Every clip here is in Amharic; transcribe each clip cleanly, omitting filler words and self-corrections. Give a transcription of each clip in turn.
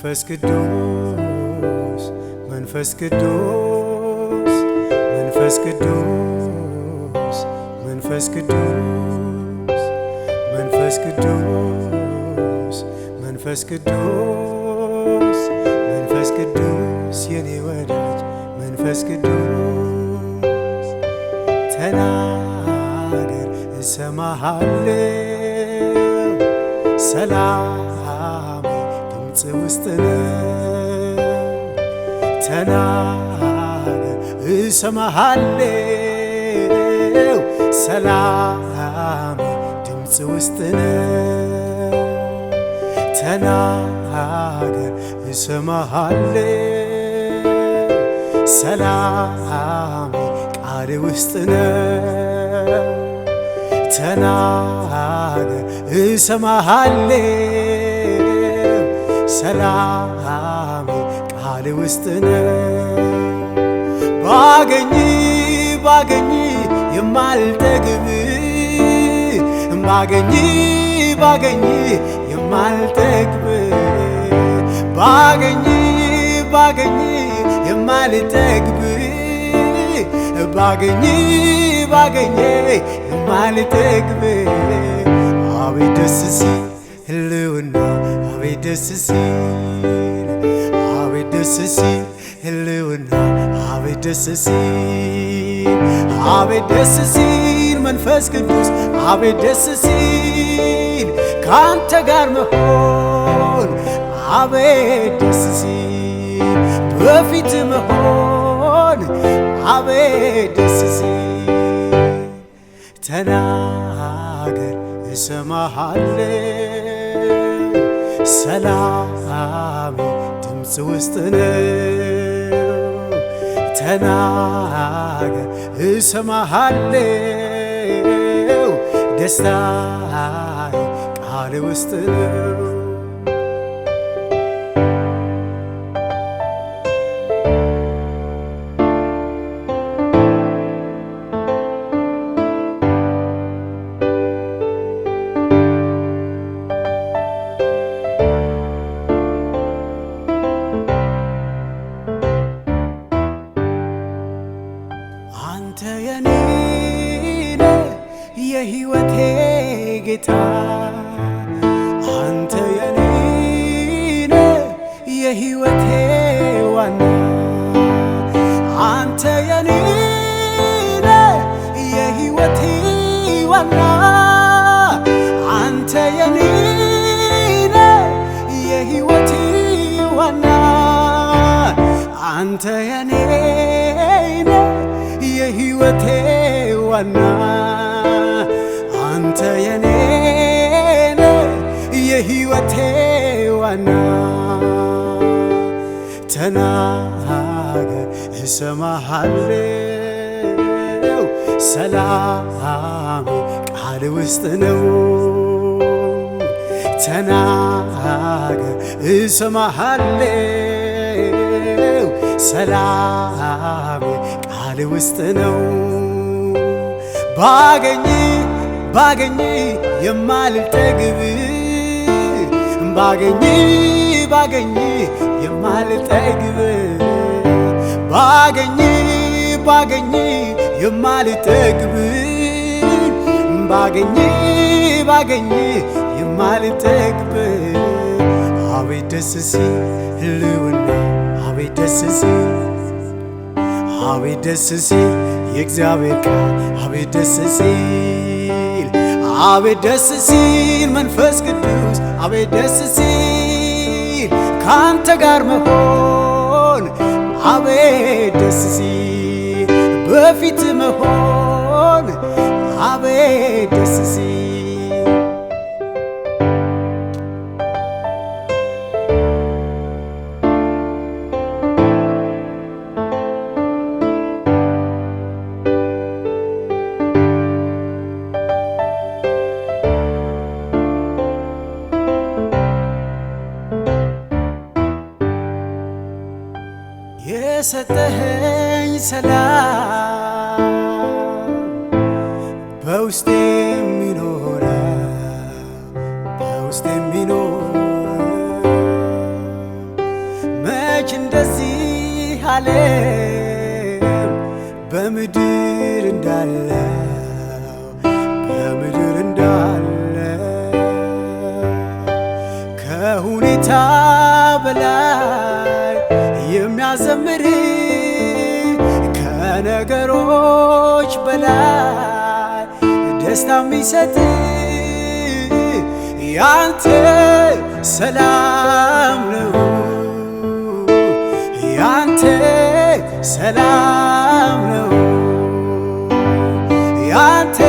መንፈስ ቅዱስ መንፈስ ቅዱስ መንፈስ ቅዱስ መንፈስ ቅዱስ መንፈስ ቅዱስ መንፈስ ቅዱስ መንፈስ ቅዱስ የኔ ወዳጅ መንፈስ ቅዱስ ተናገር እሰማሃለሁ ሰላም ድምፅ ውስጥ ነው ተናገር እሰማሃለሁ ሰላም ድምፅ ውስጥ ነው ተናገር እሰማሃለሁ ሰላም ቃል ውስጥ ነው ተናገር እሰማሃለሁ ሰላም ቃል ውስጥ ነው ባገኝ ባገኝ የማልጠግብ ባገኝ ባገኝ የማልጠግብ ባገኝ ባገኝ የማልጠግብ ባገኝ ባገኝ የማልጠግብ አቤት ደስ ሲል ህልውና አቤት ደስ ሲል አቤት ደስ ሲል ህልውና አቤት ደስ ሲል አቤት ደስ ሲል መንፈስ ቅዱስ አቤት ደስ ሲል ካንተ ጋር መሆን አቤት ደስ ሲል በፊት መሆን አቤት ደስ ሲል ተናገር እሰማሃለሁ ሰላም ድምፅ ውስጥ ነው ተናገር እሰማሃለሁ ደስታዬ ቃል ውስጥ ነው አንተ የኔ የሕይወቴ ጌታ አንተ የኔ የሕይወቴ ዋና አንተ የኔ የሕይወቴ ዋና አንተ የኔ የሕይወቴ ዋና አንተ የኔ የሕይወቴ ዋና አንተ የኔ የሕይወቴ ዋና ተናገር እሰማሃለሁ ሰላም ቃል ውስጥ ነው ተናገር እሰማሃለሁ ሰላም ቃል ውስጥ ነው ባገኝ ባገኝ የማልጠግብ ባገኝ ባገኝ የማልጠግብ ባገኝ ባገኝ የማልጠግብ ባገኝ ባገኝ የማልጠግብ አቤት ደስ ሲል ህልውና አቤት ደስ ሲል አቤት ደስ ሲል የእግዚአብሔር ቃል አቤት ደስ ሲል አቤት ደስ ሲል መንፈስ ቅዱስ አቤት ደስ ሲል ካንተ ጋር መሆን አቤት ደስ ሲል በፊት መሆን አቤት ደስ ሲል የሰጠኸኝ ሰላም በውስጤ የሚኖር በውስጤ የሚኖር ደስታ የሚሰጥ ያንተ ሰላም ነው ያንተ ሰላም ነው ያንተ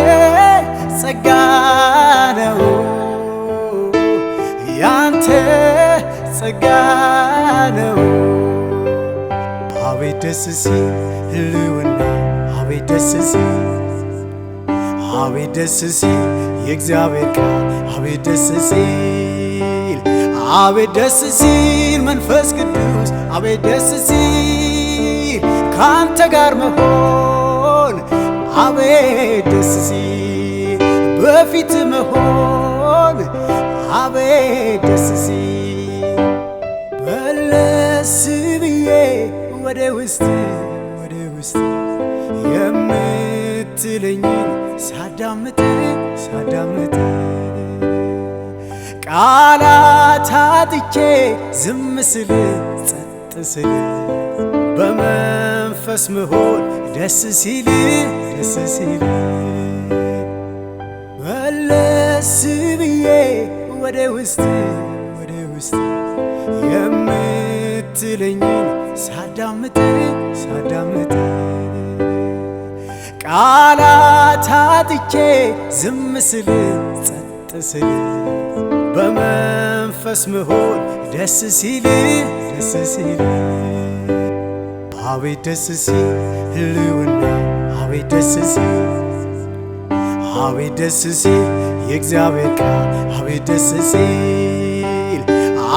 ጸጋ ነው ያንተ ጸጋ ነው አቤት ደስ ሲል ህልውና አቤት ደስ ሲል አቤት ደስ ሲል የእግዚአብሔር ቃል አቤት ደስ ሲል አቤት ደስ ሲል መንፈስ ቅዱስ አቤት ደስ ሲል ካንተ ጋር መሆን አቤት ደስ ሲል በፊት መሆን አቤት ደስ ሲል መለስ ብዬ ወደ ውስጥ የምትለኝን ሳዳምጥ ቃላት አጥቼ ዝም ስል ጸጥ ስል በመንፈስ መሆን ደስ ሲል መለስ ብዬ ወደ ውስጥ የምትለኝን ሳዳምጥ ቃላት አጥቼ ዝም ስል ጸጥ ስል በመንፈስ መሆን ደስ ሲል አቤት ደስ ሲል ህልውና አቤት ደስ ሲል አቤት ደስ ሲል የእግዚአብሔር ቃል አቤት ደስ ሲል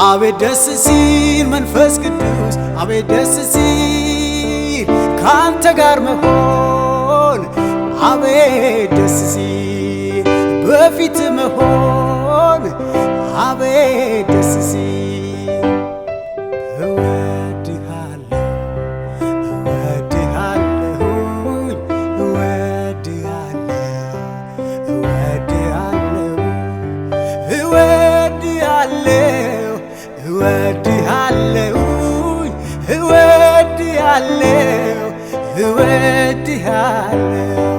አቤት ደስ ሲል መንፈስ ቅዱስ አቤት ደስ ሲል ካንተ ጋር መሆን አቤት ደስ ሲል በፊት መሆን አቤት ደስ ሲል እወድሃለሁ